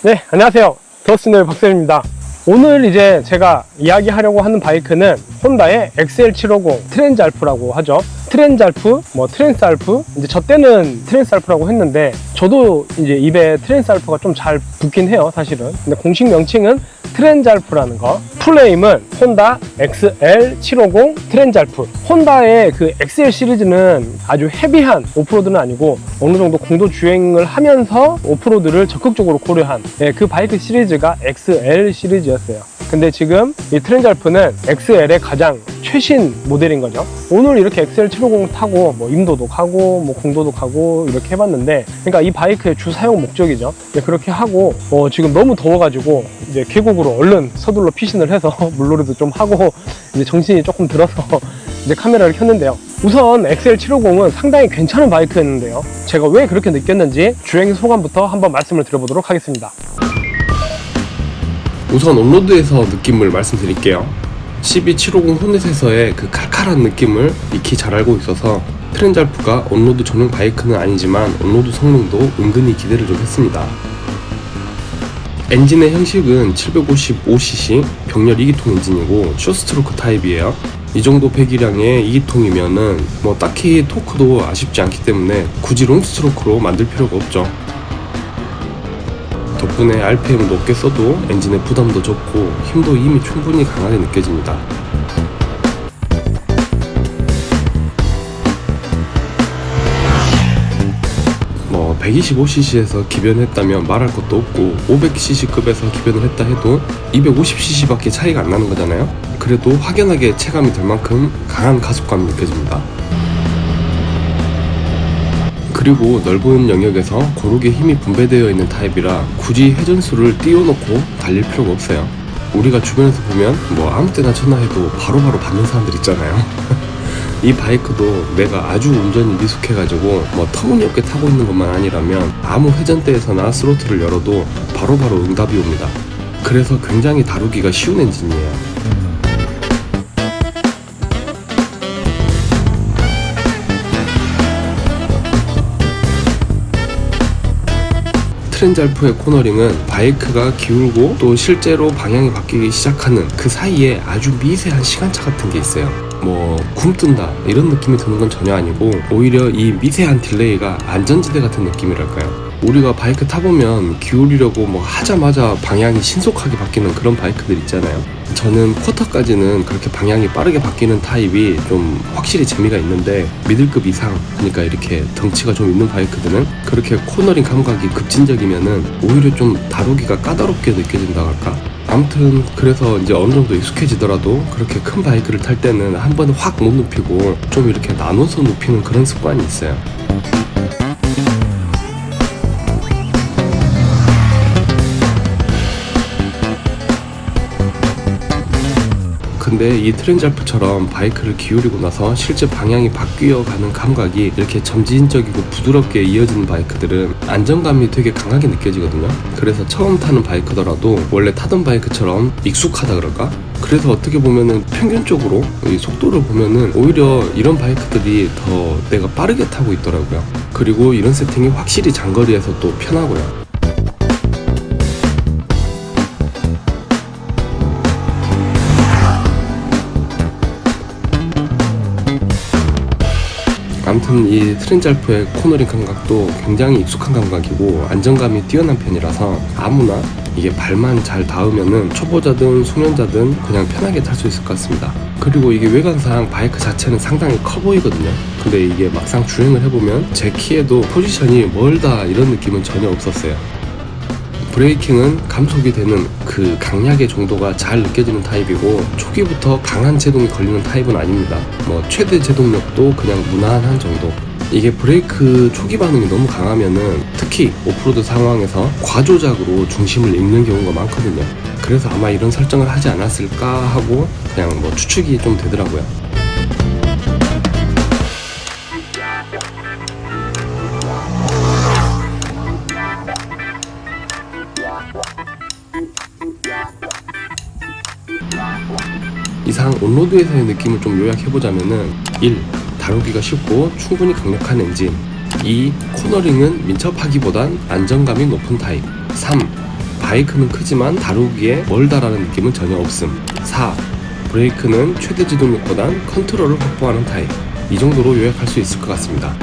네, 안녕하세요. 더스트레이너 박쌤입니다. 오늘 이제 제가 이야기하려고 하는 바이크는 혼다의 XL750 트랜스알프라고 하죠. 트랜스알프, 트랜스알프, 이제 저 때는 트랜스알프라고 했는데 저도 이제 입에 트랜스알프가 좀 잘 붙긴 해요, 사실은. 근데 공식 명칭은 트랜스알프라는 거. 풀네임은 혼다 XL750 트랜스알프. 혼다의 그 XL 시리즈는 아주 헤비한 오프로드는 아니고 어느 정도 공도 주행을 하면서 오프로드를 적극적으로 고려한 그 바이크 시리즈가 XL 시리즈였어요. 근데 지금 이 트랜스알프는 XL의 가장 최신 모델인 거죠. 오늘 이렇게 XL750 타고 인도도 가고 공도도 가고 이렇게 해봤는데, 그러니까 이 바이크의 주 사용 목적이죠. 그렇게 하고 지금 너무 더워가지고 이제 계곡으로 얼른 서둘러 피신을 해서 물놀이도 좀 하고 이제 정신이 조금 들어서 이제 카메라를 켰는데요. 우선 XL750은 상당히 괜찮은 바이크였는데요. 제가 왜 그렇게 느꼈는지 주행 소감부터 한번 말씀을 드려보도록 하겠습니다. 우선 온로드에서 느낌을 말씀드릴게요. CB750 호넷에서의 그 칼칼한 느낌을 익히 잘 알고 있어서 트랜스알프가 온로드 전용 바이크는 아니지만 온로드 성능도 은근히 기대를 좀 했습니다. 엔진의 형식은 755cc 병렬 2기통 엔진이고 쇼스트로크 타입이에요. 이 정도 배기량의 2기통이면은 딱히 토크도 아쉽지 않기 때문에 굳이 롱스트로크로 만들 필요가 없죠. 덕분에 RPM을 높게 써도 엔진의 부담도 적고 힘도 이미 충분히 강하게 느껴집니다. 125cc에서 기변했다면 말할 것도 없고 500cc급에서 기변을 했다 해도 250cc밖에 차이가 안 나는 거잖아요. 그래도 확연하게 체감이 될 만큼 강한 가속감이 느껴집니다. 그리고 넓은 영역에서 고르게 힘이 분배되어 있는 타입이라 굳이 회전수를 띄워놓고 달릴 필요가 없어요. 우리가 주변에서 보면 아무 때나 전화해도 바로바로 받는 사람들 있잖아요. 이 바이크도 내가 아주 운전이 미숙해가지고 터무니없게 타고 있는 것만 아니라면 아무 회전대에서나 스로틀을 열어도 바로바로 응답이 옵니다. 그래서 굉장히 다루기가 쉬운 엔진이에요. 트랜스알프의 코너링은 바이크가 기울고 또 실제로 방향이 바뀌기 시작하는 그 사이에 아주 미세한 시간차 같은 게 있어요. 굼뜬다 이런 느낌이 드는 건 전혀 아니고 오히려 이 미세한 딜레이가 안전지대 같은 느낌이랄까요. 우리가 바이크 타보면 기울이려고 하자마자 방향이 신속하게 바뀌는 그런 바이크들 있잖아요. 저는 쿼터까지는 그렇게 방향이 빠르게 바뀌는 타입이 좀 확실히 재미가 있는데 미들급 이상, 그러니까 이렇게 덩치가 좀 있는 바이크들은 그렇게 코너링 감각이 급진적이면은 오히려 좀 다루기가 까다롭게 느껴진다 할까? 아무튼 그래서 이제 어느 정도 익숙해지더라도 그렇게 큰 바이크를 탈 때는 한 번에 확 못 눕히고 좀 이렇게 나눠서 눕히는 그런 습관이 있어요. 근데 이 트랜스알프처럼 바이크를 기울이고 나서 실제 방향이 바뀌어가는 감각이 이렇게 점진적이고 부드럽게 이어지는 바이크들은 안정감이 되게 강하게 느껴지거든요. 그래서 처음 타는 바이크더라도 원래 타던 바이크처럼 익숙하다 그럴까? 그래서 어떻게 보면은 평균적으로 이 속도를 보면은 오히려 이런 바이크들이 더 내가 빠르게 타고 있더라고요. 그리고 이런 세팅이 확실히 장거리에서 또 편하고요. 아무튼 이 트랜스알프의 코너링 감각도 굉장히 익숙한 감각이고 안정감이 뛰어난 편이라서 아무나 이게 발만 잘 닿으면은 초보자든 숙련자든 그냥 편하게 탈 수 있을 것 같습니다. 그리고 이게 외관상 바이크 자체는 상당히 커 보이거든요. 근데 이게 막상 주행을 해보면 제 키에도 포지션이 멀다 이런 느낌은 전혀 없었어요. 브레이킹은 감속이 되는 그 강약의 정도가 잘 느껴지는 타입이고 초기부터 강한 제동이 걸리는 타입은 아닙니다. 최대 제동력도 그냥 무난한 정도. 이게 브레이크 초기 반응이 너무 강하면은 특히 오프로드 상황에서 과조작으로 중심을 잃는 경우가 많거든요. 그래서 아마 이런 설정을 하지 않았을까 하고 그냥 추측이 좀 되더라고요. 이상 온로드에서의 느낌을 좀 요약해보자면은 1. 다루기가 쉽고 충분히 강력한 엔진. 2. 코너링은 민첩하기보단 안정감이 높은 타입. 3. 바이크는 크지만 다루기에 멀다라는 느낌은 전혀 없음. 4. 브레이크는 최대 지동력보단 컨트롤을 확보하는 타입. 이 정도로 요약할 수 있을 것 같습니다.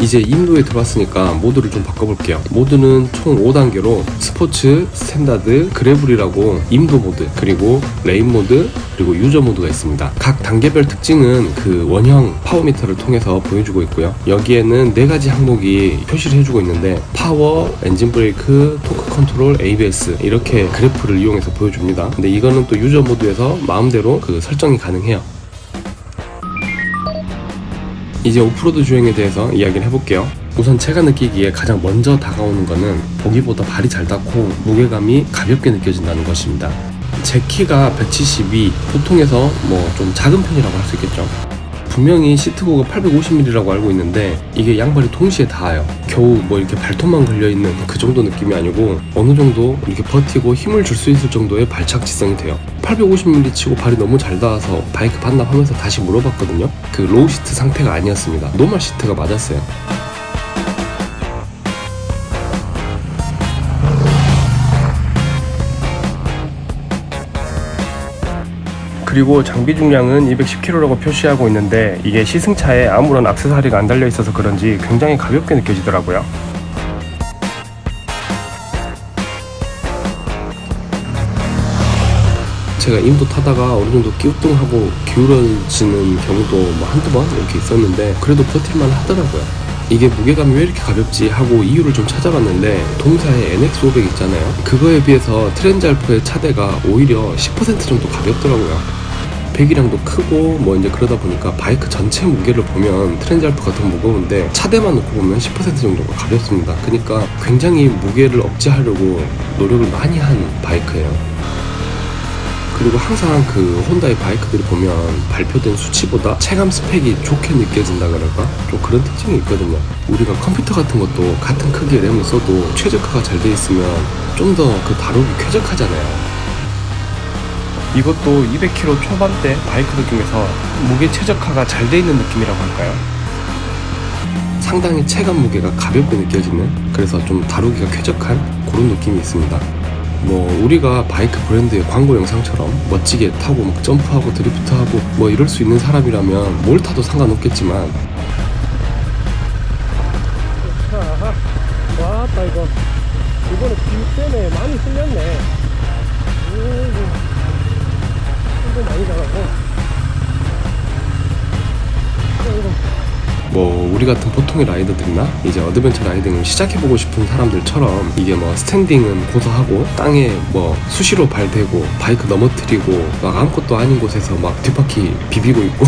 이제 인도에 들어왔으니까 모드를 좀 바꿔볼게요. 모드는 총 5단계로 스포츠, 스탠다드, 그래블이라고 임도 모드, 그리고 레인 모드, 그리고 유저 모드가 있습니다. 각 단계별 특징은 그 원형 파워미터를 통해서 보여주고 있고요. 여기에는 4가지 항목이 표시를 해주고 있는데 파워, 엔진 브레이크, 토크 컨트롤, ABS 이렇게 그래프를 이용해서 보여줍니다. 근데 이거는 또 유저 모드에서 마음대로 그 설정이 가능해요. 이제 오프로드 주행에 대해서 이야기를 해볼게요. 우선 제가 느끼기에 가장 먼저 다가오는 거는 보기보다 발이 잘 닿고 무게감이 가볍게 느껴진다는 것입니다. 제 키가 172, 보통에서 뭐 좀 작은 편이라고 할 수 있겠죠. 분명히 시트고가 850mm라고 알고 있는데 이게 양발이 동시에 닿아요. 겨우 뭐 이렇게 발톱만 걸려있는 그 정도 느낌이 아니고 어느 정도 이렇게 버티고 힘을 줄 수 있을 정도의 발착지성이 돼요. 850mm 치고 발이 너무 잘 닿아서 바이크 반납하면서 다시 물어봤거든요. 그 로우 시트 상태가 아니었습니다. 노멀 시트가 맞았어요. 그리고 장비 중량은 210kg라고 표시하고 있는데 이게 시승차에 아무런 액세서리가 안 달려 있어서 그런지 굉장히 가볍게 느껴지더라고요. 제가 인도 타다가 어느 정도 끼우뚱하고 기울어지는 경우도 뭐 한두 번 이렇게 있었는데 그래도 버틸만 하더라고요. 이게 무게감이 왜 이렇게 가볍지 하고 이유를 좀 찾아봤는데 동사의 NX500 있잖아요. 그거에 비해서 트렌잘프의 차대가 오히려 10% 정도 가볍더라고요. 배기량도 크고 뭐 이제 그러다 보니까 바이크 전체 무게를 보면 트렌잘프가 더 무거운데 차대만 놓고 보면 10% 정도가 가볍습니다. 그러니까 굉장히 무게를 억제하려고 노력을 많이 한 바이크예요. 그리고 항상 그 혼다의 바이크들이 보면 발표된 수치보다 체감 스펙이 좋게 느껴진다 그럴까? 좀 그런 특징이 있거든요. 우리가 컴퓨터 같은 것도 같은 크기의 램을 써도 최적화가 잘 돼 있으면 좀 더 그 다루기 쾌적하잖아요. 이것도 200km 초반대 바이크들 중에서 무게 최적화가 잘 돼 있는 느낌이라고 할까요? 상당히 체감 무게가 가볍게 느껴지는, 그래서 좀 다루기가 쾌적한 그런 느낌이 있습니다. 뭐 우리가 바이크 브랜드의 광고 영상처럼 멋지게 타고 막 점프하고 드리프트하고 뭐 이럴 수 있는 사람이라면 뭘 타도 상관없겠지만 와따 이번에 비 때문에 많이 쓸렸네. 힘도 많이 나가고. 뭐 우리 같은 보통의 라이더들이나 이제 어드벤처 라이딩을 시작해보고 싶은 사람들처럼 이게 뭐 스탠딩은 고소하고 땅에 뭐 수시로 발 대고 바이크 넘어뜨리고 막 아무것도 아닌 곳에서 막 뒷바퀴 비비고 있고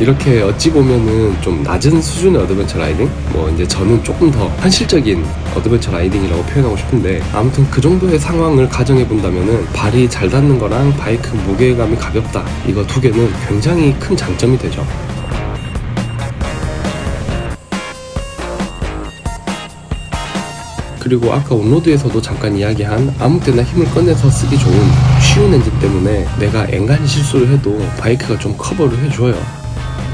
이렇게 어찌 보면은 좀 낮은 수준의 어드벤처 라이딩, 뭐 이제 저는 조금 더 현실적인 어드벤처 라이딩이라고 표현하고 싶은데, 아무튼 그 정도의 상황을 가정해 본다면은 발이 잘 닿는 거랑 바이크 무게감이 가볍다, 이거 두 개는 굉장히 큰 장점이 되죠. 그리고 아까 온로드에서도 잠깐 이야기한 아무 때나 힘을 꺼내서 쓰기 좋은 쉬운 엔진 때문에 내가 엔간히 실수를 해도 바이크가 좀 커버를 해줘요.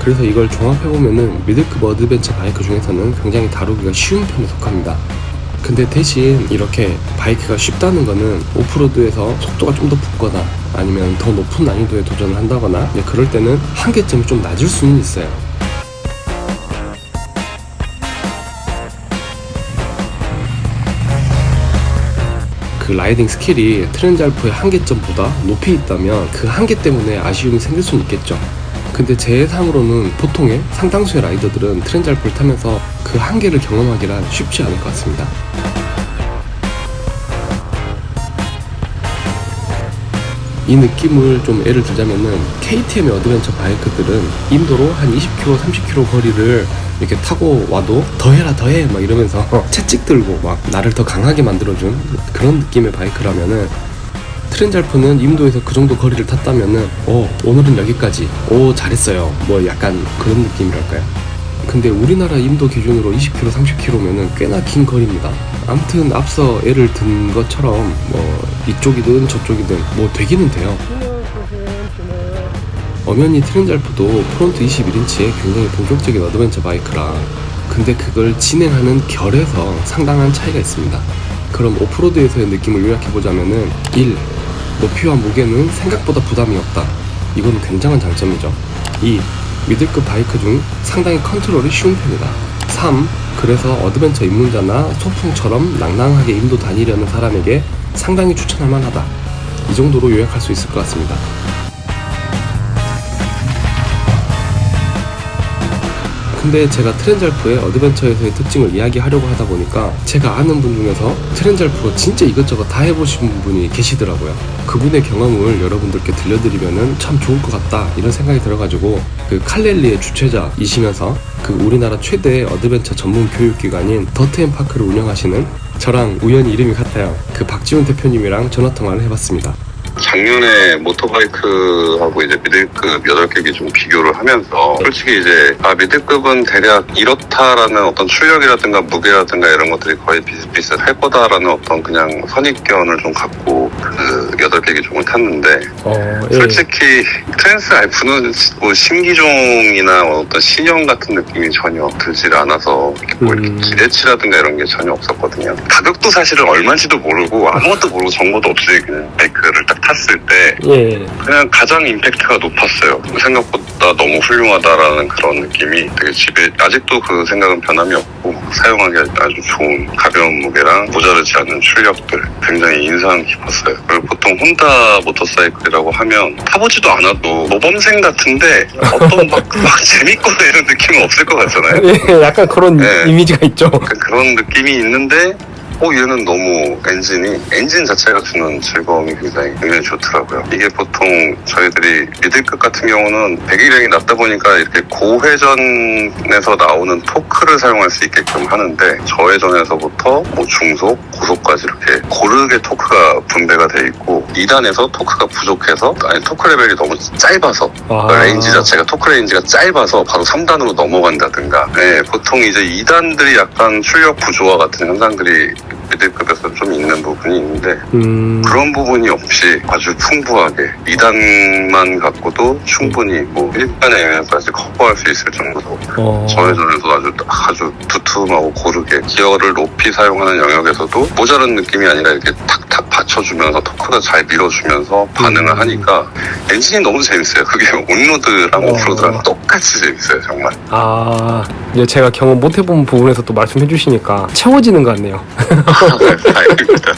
그래서 이걸 종합해보면은 미들급 어드벤처 바이크 중에서는 굉장히 다루기가 쉬운 편에 속합니다. 근데 대신 이렇게 바이크가 쉽다는 거는 오프로드에서 속도가 좀 더 붙거나 아니면 더 높은 난이도에 도전을 한다거나 그럴 때는 한계점이 좀 낮을 수는 있어요. 그 라이딩 스킬이 트렌잘프의 한계점보다 높이 있다면 그 한계 때문에 아쉬움이 생길 수는 있겠죠. 근데 제 예상으로는 보통의 상당수의 라이더들은 트렌잘프를 타면서 그 한계를 경험하기란 쉽지 않을 것 같습니다. 이 느낌을 좀 예를 들자면은 KTM의 어드벤처 바이크들은 인도로 한 20km, 30km 거리를 이렇게 타고 와도 더해 막 이러면서 채찍 들고 막 나를 더 강하게 만들어준 그런 느낌의 바이크라면은, 트렌잘프는 인도에서 그 정도 거리를 탔다면은 오늘은 여기까지, 잘했어요, 뭐 약간 그런 느낌이랄까요. 근데 우리나라 인도 기준으로 20km, 30km면은 꽤나 긴 거리입니다. 아무튼 앞서 예를 든 것처럼 뭐 이쪽이든 저쪽이든 뭐 되기는 돼요. 엄연히 트렌잘프도 프론트 21인치의 굉장히 본격적인 어드벤처 바이크라 근데 그걸 진행하는 결에서 상당한 차이가 있습니다. 그럼 오프로드에서의 느낌을 요약해보자면은 1. 높이와 무게는 생각보다 부담이 없다. 이건 굉장한 장점이죠. 2. 미들급 바이크 중 상당히 컨트롤이 쉬운 편이다. 3. 그래서 어드벤처 입문자나 소풍처럼 낭낭하게 인도 다니려는 사람에게 상당히 추천할 만하다. 이 정도로 요약할 수 있을 것 같습니다. 근데 제가 트렌잘프의 어드벤처에서의 특징을 이야기하려고 하다 보니까 제가 아는 분 중에서 트렌잘프로 진짜 이것저것 다 해보신 분이 계시더라고요. 그분의 경험을 여러분들께 들려드리면은 참 좋을 것 같다 이런 생각이 들어가지고 그 칼렐리의 주최자이시면서 그 우리나라 최대의 어드벤처 전문 교육기관인 더트앤파크를 운영하시는 저랑 우연히 이름이 같아요. 그 박지훈 대표님이랑 전화통화를 해봤습니다. 작년에 모터바이크하고 이제 미들급 8개 기종 비교를 하면서 솔직히 이제 미들급은 대략 이렇다라는 어떤 출력이라든가 무게라든가 이런 것들이 거의 비슷비슷할 거다라는 어떤 그냥 선입견을 좀 갖고 그 8개 기종을 tas는데 예. 솔직히 트랜스 알프는 뭐 신기종이나 어떤 신형 같은 느낌이 전혀 들질 않아서 뭐 이렇게 기대치라든가 이런 게 전혀 없었거든요. 가격도 사실은 얼마인지도 모르고 아무것도 모르고 정보도 없이 그냥 바이크를 딱 탔을 때 예. 그냥 가장 임팩트가 높았어요. 생각보다 너무 훌륭하다라는 그런 느낌이 되게 집에 아직도 그 생각은 변함이 없고 사용하기 아주 좋은 가벼운 무게랑 모자르지 않는 출력들 굉장히 인상 깊었어요. 그리고 보통 혼다 모터사이클이라고 하면 타보지도 않아도 모범생 같은데 어떤 막 재밌거나 이런 느낌은 없을 것 같잖아요. 예, 약간 그런 네. 이미지가 있죠. 그런 느낌이 있는데 얘는 너무 엔진 자체가 주는 즐거움이 굉장히 좋더라고요. 이게 보통 저희들이 미들급 같은 경우는 배기량이 낮다 보니까 이렇게 고회전에서 나오는 토크를 사용할 수 있게끔 하는데 저회전에서부터 뭐 중속, 고속까지 이렇게 고르게 토크가 분배가 돼 있고 2단에서 토크가 부족해서 토크 레벨이 너무 짧아서 레인지 자체가 토크 레인지가 짧아서 바로 3단으로 넘어간다든가 보통 이제 2단들이 약간 출력 부조화 같은 현상들이 미들급에서 좀 있는 부분이 있는데 그런 부분이 없이 아주 풍부하게 2단만 갖고도 충분히 뭐 1단의 영역까지 커버할 수 있을 정도로 저회전에서 아주 두툼하고 고르게 기어를 높이 사용하는 영역에서도 모자란 느낌이 아니라 이렇게 탁탁 받쳐주면서 토크가 잘 밀어주면서 반응을 하니까 엔진이 너무 재밌어요. 그게 온로드랑 오프로드랑 똑같이 재밌어요 정말. 이제 제가 경험 못 해본 부분에서 또 말씀해 주시니까 채워지는 것 같네요. 다행입니다.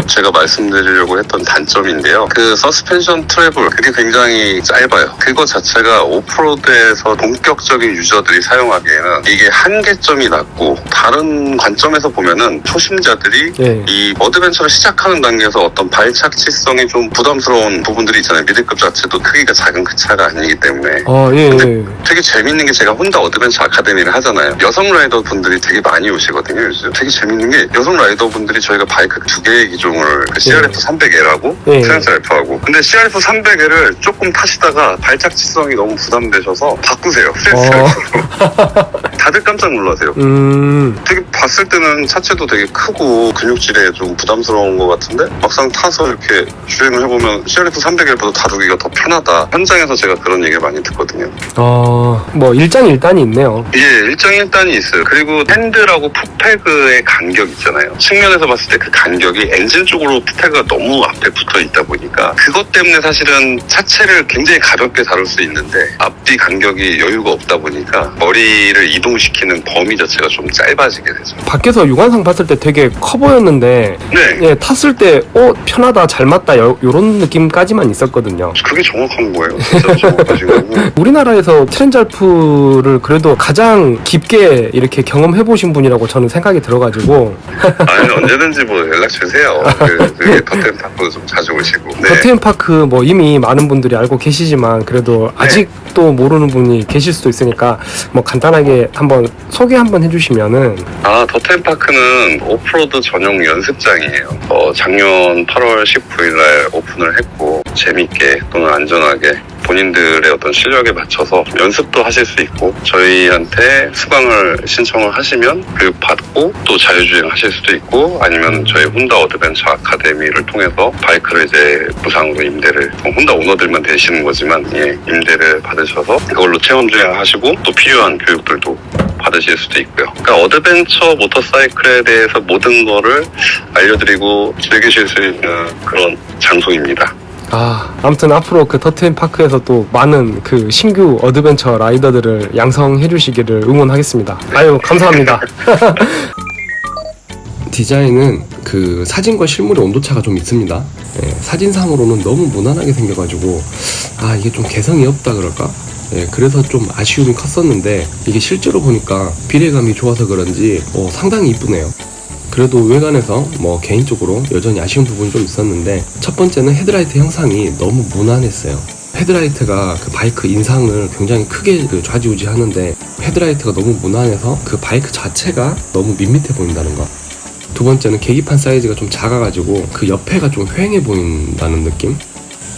제가 말씀드리려고 했던 단점인데요. 그 서스펜션 트래블 그게 굉장히 짧아요. 그거 자체가 오프로드에서 본격적인 유저들이 사용하기에는 이게 한계점이 낮고 다른 관점에서 보면은 초심자들이 이 어드벤처를 시작하는 단계에서 어떤 발착지성이 좀 부담스러운 부분들이 있잖아요. 미들급 자체도 크기가 작은 그 차가 아니기 때문에. 근데 되게 재밌는 게 제가 혼다 어드벤처 아카데미를 하잖아요. 여성 라이더 분들이 되게 많이 오시거든요. 요즘 되게 재밌는 게 여성 라이더 분들이 저희가 바이크 2개의 기종을 CRF 300L하고 트랜스 알프하고 근데 CRF 300L을 조금 타시다가 발착지성이 너무 부담되셔서 바꾸세요. 트랜스 알프로. 다들 깜짝 놀라세요. 되게 봤을 때는 차체도 되게 크고 근육질에 좀 부담스러운 것 같은데 막상 타서 이렇게 주행을 해보면 CRF 300L보다 다루기가 더 편하다. 현장에서 제가 그런 얘기를 많이 듣거든요. 뭐 일장일단이 있네요. 예, 일장일단이 있어요. 그리고 핸들하고 풋패그의 간격 있잖아요. 측면에서 봤을 때 그 간격이 엔진 쪽으로 풋패그가 너무 앞에 붙어 있다 보니까 그것 때문에 사실은 차체를 굉장히 가볍게 다룰 수 있는데 앞뒤 간격이 여유가 없다 보니까 머리를 이동시키는 범위 자체가 좀 짧아지게 되죠. 밖에서 육안상 봤을 때 되게 커 보였는데 탔을 때 편하다 잘 맞다 요런 느낌까지만 있었거든요. 그게 정확한 거예요. 진짜 정확하신 거고. 우리나라에서 트렌잘프를 그래도 가장 깊게 이렇게 경험해보신 분이라고 저는 생각이 들어가지고 아니 언제든지 뭐 연락 주세요. 그 더트앤파크 좀 자주 오시고. 더트앤파크 뭐 이미 많은 분들이 알고 계시지만 그래도 아직도 모르는 분이 계실 수도 있으니까 뭐 간단하게 한번 소개 한번 해주시면은. 더트앤파크는 오프로드 전용 연습장이에요. 작년 8월 19일날 오픈을 했고 재밌게 또는 안전하게 본인들의 어떤 실력에 맞춰서 연습도 하실 수 있고 저희한테 수강을 신청을 하시면 교육 받고 또 자유주행 하실 수도 있고 아니면 저희 혼다 어드벤처 아카데미를 통해서 바이크를 이제 무상으로 임대를 혼다 오너들만 되시는 거지만 임대를 받으셔서 그걸로 체험 주행하시고 또 필요한 교육들도 받으실 수도 있고요. 그러니까 어드벤처 모터사이클에 대해서 모든 거를 알려드리고 즐기실 수 있는 그런 장소입니다. 아무튼 앞으로 그 더트앤파크에서 또 많은 그 신규 어드벤처 라이더들을 양성해 주시기를 응원하겠습니다. 아유, 감사합니다. 디자인은 그 사진과 실물의 온도차가 좀 있습니다. 사진상으로는 너무 무난하게 생겨가지고 이게 좀 개성이 없다 그럴까? 그래서 좀 아쉬움이 컸었는데 이게 실제로 보니까 비례감이 좋아서 그런지 상당히 이쁘네요. 그래도 외관에서 개인적으로 여전히 아쉬운 부분이 좀 있었는데 첫 번째는 헤드라이트 형상이 너무 무난했어요. 헤드라이트가 그 바이크 인상을 굉장히 크게 좌지우지 하는데 헤드라이트가 너무 무난해서 그 바이크 자체가 너무 밋밋해 보인다는 거. 두 번째는 계기판 사이즈가 좀 작아가지고 그 옆에가 좀 휑해 보인다는 느낌.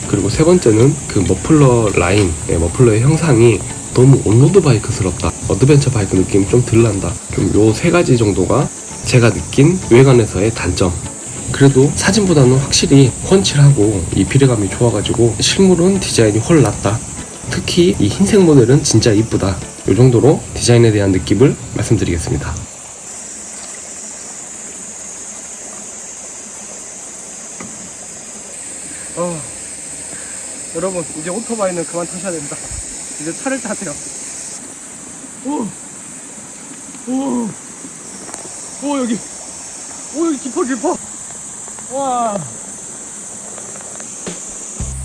그리고 세 번째는 그 머플러 라인, 머플러의 형상이 너무 온로드 바이크스럽다. 어드벤처 바이크 느낌이 좀 덜 난다. 좀 요 세 가지 정도가 제가 느낀 외관에서의 단점. 그래도 사진보다는 확실히 훤칠하고 이 비례감이 좋아가지고 실물은 디자인이 훨 낫다. 특히 이 흰색 모델은 진짜 이쁘다. 요 정도로 디자인에 대한 느낌을 말씀드리겠습니다. 여러분, 이제 오토바이는 그만 타셔야 됩니다. 이제 차를 타세요. 여기 깊어. 와.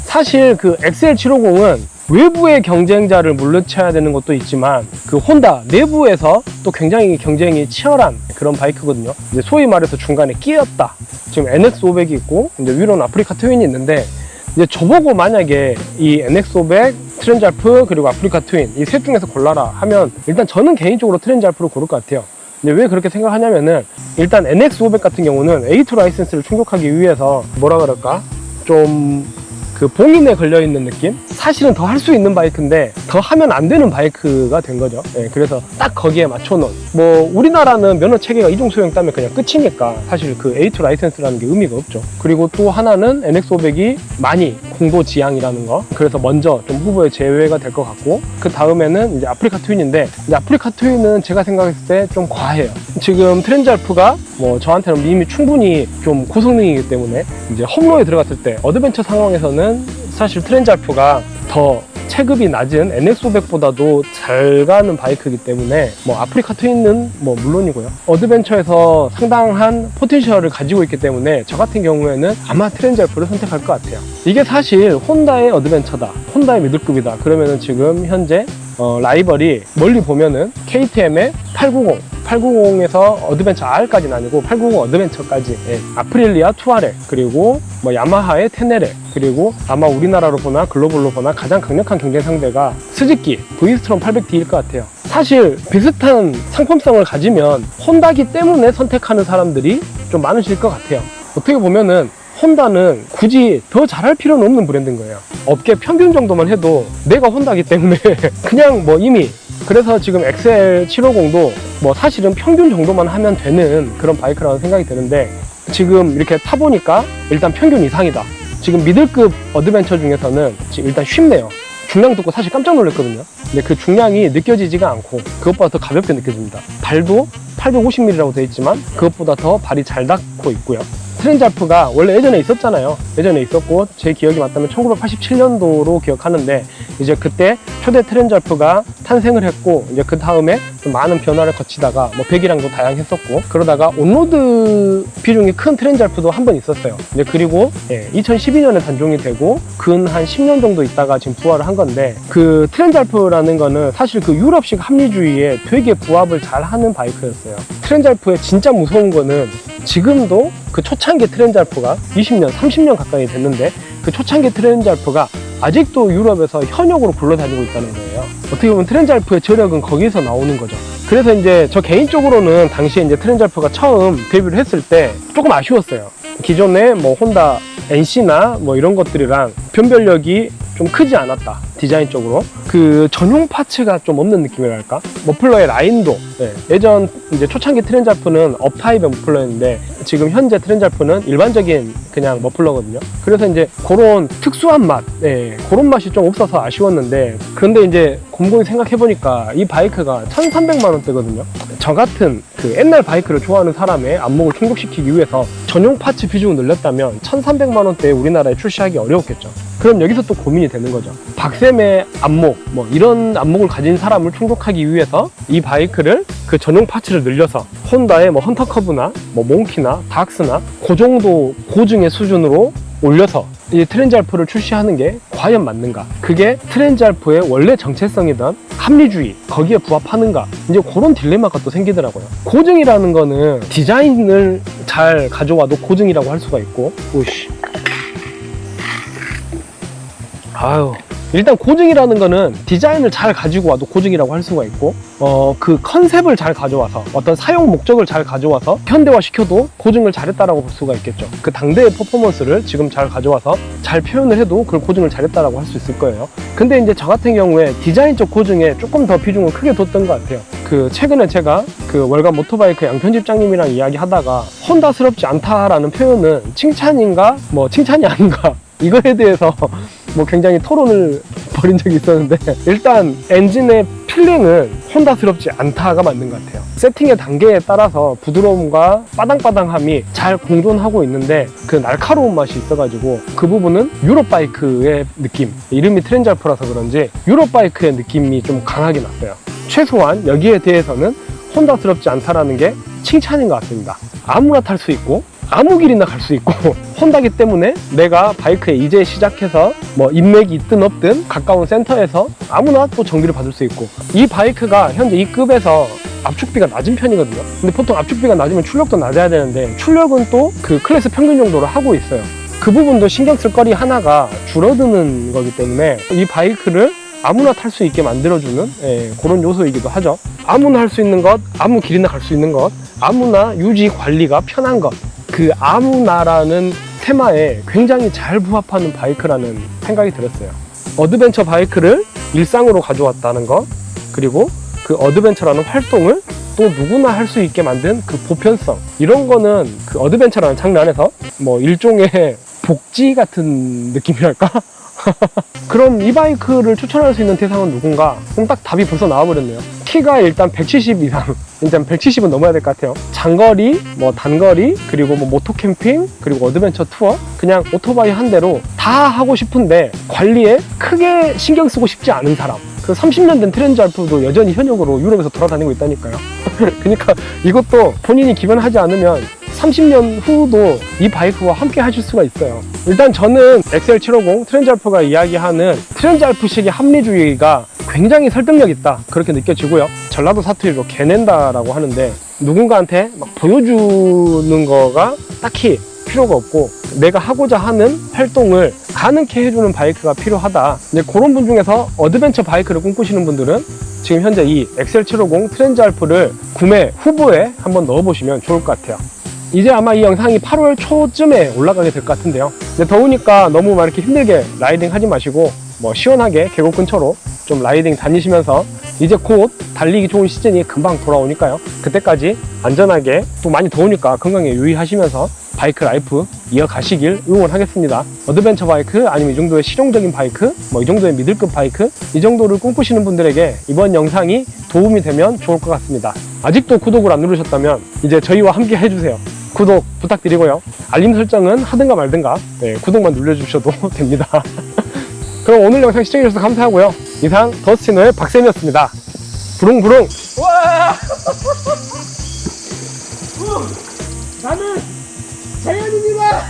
사실 그 XL750은 외부의 경쟁자를 물리쳐야 되는 것도 있지만 그 혼다 내부에서 또 굉장히 경쟁이 치열한 그런 바이크거든요. 이제 소위 말해서 중간에 끼었다. 지금 NX500이 있고 이제 위로는 아프리카 트윈이 있는데 이제 저보고 만약에 이 NX500, 트렌즈알프 그리고 아프리카 트윈 이 셋 중에서 골라라 하면 일단 저는 개인적으로 트렌즈알프를 고를 것 같아요. 근데 왜 그렇게 생각하냐면은 일단 NX500 같은 경우는 A2 라이센스를 충족하기 위해서 뭐라 그럴까 좀 그 봉인에 걸려있는 느낌? 사실은 더 할 수 있는 바이크인데 더 하면 안 되는 바이크가 된 거죠. 그래서 딱 거기에 맞춰놓은 우리나라는 면허 체계가 이중 소형 따면 그냥 끝이니까 사실 그 A2 라이센스라는 게 의미가 없죠. 그리고 또 하나는 NX500이 많이 공도지향이라는 거, 그래서 먼저 좀 후보에 제외가 될 것 같고 그 다음에는 이제 아프리카 트윈인데 이제 아프리카 트윈은 제가 생각했을 때 좀 과해요. 지금 트렌즈알프가 저한테는 이미 충분히 좀 고성능이기 때문에 이제 험로에 들어갔을 때 어드벤처 상황에서는 사실 트렌즈알프가 더 체급이 낮은 NX500보다도 잘 가는 바이크이기 때문에 아프리카 트윈은 물론이고요. 어드벤처에서 상당한 포텐셜을 가지고 있기 때문에 저 같은 경우에는 아마 트렌즈알프를 선택할 것 같아요. 이게 사실 혼다의 어드벤처다, 혼다의 미들급이다 그러면은 지금 현재 라이벌이 멀리 보면은 KTM의 890에서 어드벤처 R까지는 아니고 890 어드벤처까지, 아프릴리아 투아레, 그리고 야마하의 테네레, 그리고 아마 우리나라로 보나 글로벌로 보나 가장 강력한 경쟁 상대가 스즈키 V-스트롬 800D일 것 같아요. 사실 비슷한 상품성을 가지면 혼다기 때문에 선택하는 사람들이 좀 많으실 것 같아요. 어떻게 보면은 혼다는 굳이 더 잘할 필요는 없는 브랜드인 거예요. 업계 평균 정도만 해도 내가 혼다기 때문에 그냥 이미, 그래서 지금 XL750도 사실은 평균 정도만 하면 되는 그런 바이크라는 생각이 드는데 지금 이렇게 타보니까 일단 평균 이상이다. 지금 미들급 어드벤처 중에서는 지금 일단 쉽네요. 중량 듣고 사실 깜짝 놀랐거든요. 근데 그 중량이 느껴지지가 않고 그것보다 더 가볍게 느껴집니다. 발도 850mm라고 되어 있지만 그것보다 더 발이 잘 닿고 있고요. 트렌즈알프가 원래 예전에 있었잖아요. 예전에 있었고 제 기억이 맞다면 1987년도로 기억하는데 이제 그때 초대 트렌즈알프가 탄생을 했고 이제 그 다음에 좀 많은 변화를 거치다가 배기량도 다양했었고 그러다가 온로드 비중이 큰 트렌즈알프도 한 번 있었어요. 이제 그리고 2012년에 단종이 되고 근 한 10년 정도 있다가 지금 부활을 한 건데 그 트렌즈알프라는 거는 사실 그 유럽식 합리주의에 되게 부합을 잘 하는 바이크였어요. 트렌즈알프의 진짜 무서운 거는 지금도 그 초창기 트렌즈알프가 20년, 30년 가까이 됐는데 그 초창기 트렌즈알프가 아직도 유럽에서 현역으로 굴러다니고 있다는 거예요. 어떻게 보면 트렌즈알프의 저력은 거기서 나오는 거죠. 그래서 이제 저 개인적으로는 당시에 이제 트렌즈알프가 처음 데뷔를 했을 때 조금 아쉬웠어요. 기존에 혼다 NC나 이런 것들이랑 변별력이 좀 크지 않았다, 디자인적으로. 그 전용 파츠가 좀 없는 느낌이랄까. 머플러의 라인도, 예전 이제 초창기 트렌즈 알프는 업타입의 머플러였는데 지금 현재 트렌즈 알프는 일반적인 그냥 머플러거든요. 그래서 이제 그런 특수한 맛, 그런 맛이 좀 없어서 아쉬웠는데, 그런데 이제 곰곰이 생각해보니까 이 바이크가 1,300만 원대거든요. 저 같은 그 옛날 바이크를 좋아하는 사람의 안목을 충족시키기 위해서 전용 파츠 비중을 늘렸다면 1,300만 원대에 우리나라에 출시하기 어려웠겠죠. 그럼 여기서 또 고민이 되는 거죠. 박쌤의 안목, 뭐 이런 안목을 가진 사람을 충족하기 위해서 이 바이크를 그 전용 파츠를 늘려서 혼다의 뭐 헌터커브나 뭐 몽키나 닥스나 그 정도 고증의 수준으로 올려서 이 트렌즈 알프를 출시하는 게 과연 맞는가? 그게 트렌즈 알프의 원래 정체성이던 합리주의, 거기에 부합하는가? 이제 그런 딜레마가 또 생기더라고요. 고증이라는 거는 디자인을 잘 가져와도 고증이라고 할 수가 있고, 오씨. 아유. 일단 고증이라는 거는 디자인을 잘 가지고 와도 고증이라고 할 수가 있고, 그 컨셉을 잘 가져와서 어떤 사용 목적을 잘 가져와서 현대화 시켜도 고증을 잘했다라고 볼 수가 있겠죠. 그 당대의 퍼포먼스를 지금 잘 가져와서 잘 표현을 해도 그걸 고증을 잘했다라고 할 수 있을 거예요. 근데 이제 저 같은 경우에 디자인적 고증에 조금 더 비중을 크게 뒀던 것 같아요. 그 최근에 제가 그 월간 모토바이크 양편집장님이랑 이야기하다가 혼다스럽지 않다라는 표현은 칭찬인가 뭐 칭찬이 아닌가 이거에 대해서 뭐 굉장히 토론을 벌인 적이 있었는데, 일단 엔진의 필링은 혼다스럽지 않다가 맞는 것 같아요. 세팅의 단계에 따라서 부드러움과 빠당빠당함이 잘 공존하고 있는데 그 날카로운 맛이 있어가지고 그 부분은 유럽 바이크의 느낌, 이름이 트렌즈 알프라서 그런지 유럽 바이크의 느낌이 좀 강하게 났어요. 최소한 여기에 대해서는 혼다스럽지 않다라는 게 칭찬인 것 같습니다. 아무나 탈 수 있고 아무 길이나 갈 수 있고 혼다기 때문에 내가 바이크에 이제 시작해서 뭐 인맥이 있든 없든 가까운 센터에서 아무나 또 정비를 받을 수 있고, 이 바이크가 현재 이 급에서 압축비가 낮은 편이거든요. 근데 보통 압축비가 낮으면 출력도 낮아야 되는데 출력은 또 그 클래스 평균 정도로 하고 있어요. 그 부분도 신경 쓸 거리 하나가 줄어드는 거기 때문에 이 바이크를 아무나 탈 수 있게 만들어주는 그런 요소이기도 하죠. 아무나 할 수 있는 것, 아무 길이나 갈 수 있는 것, 아무나 유지 관리가 편한 것, 그 아무나라는 테마에 굉장히 잘 부합하는 바이크라는 생각이 들었어요. 어드벤처 바이크를 일상으로 가져왔다는 것, 그리고 그 어드벤처라는 활동을 또 누구나 할 수 있게 만든 그 보편성, 이런 거는 그 어드벤처라는 장르 안에서 뭐 일종의 복지 같은 느낌이랄까? 그럼 이 바이크를 추천할 수 있는 대상은 누군가? 그럼 딱 답이 벌써 나와버렸네요. 키가 일단 170 이상, 일단 170은 넘어야 될 것 같아요. 장거리, 뭐 단거리, 그리고 뭐 모토 캠핑, 그리고 어드벤처 투어, 그냥 오토바이 한 대로 다 하고 싶은데 관리에 크게 신경 쓰고 싶지 않은 사람. 그 30년 된 트렌즈 알프도 여전히 현역으로 유럽에서 돌아다니고 있다니까요. 그러니까 이것도 본인이 기변하지 않으면 30년 후도 이 바이크와 함께 하실 수가 있어요. 일단 저는 XL750 트렌즈 알프가 이야기하는 트렌즈 알프식의 합리주의가 굉장히 설득력 있다, 그렇게 느껴지고요. 전라도 사투리로 개낸다라고 하는데, 누군가한테 막 보여주는 거가 딱히 필요가 없고 내가 하고자 하는 활동을 가능케 해주는 바이크가 필요하다. 이제 그런 분 중에서 어드벤처 바이크를 꿈꾸시는 분들은 지금 현재 이 XL750 트렌즈 알프를 구매 후보에 한번 넣어보시면 좋을 것 같아요. 이제 아마 이 영상이 8월 초쯤에 올라가게 될 것 같은데요. 근데 더우니까 너무 막 이렇게 힘들게 라이딩 하지 마시고 뭐 시원하게 계곡 근처로 좀 라이딩 다니시면서, 이제 곧 달리기 좋은 시즌이 금방 돌아오니까요. 그때까지 안전하게, 또 많이 더우니까 건강에 유의하시면서 바이크 라이프 이어가시길 응원하겠습니다. 어드벤처 바이크, 아니면 이 정도의 실용적인 바이크, 뭐 이 정도의 미들급 바이크, 이 정도를 꿈꾸시는 분들에게 이번 영상이 도움이 되면 좋을 것 같습니다. 아직도 구독을 안 누르셨다면 이제 저희와 함께 해주세요. 구독 부탁드리고요. 알림 설정은 하든가 말든가, 구독만 눌러주셔도 됩니다. 그럼 오늘 영상 시청해주셔서 감사하고요. 이상 더스틴의 박쌤이었습니다. 부릉부릉. 와! 나는 자연인이다!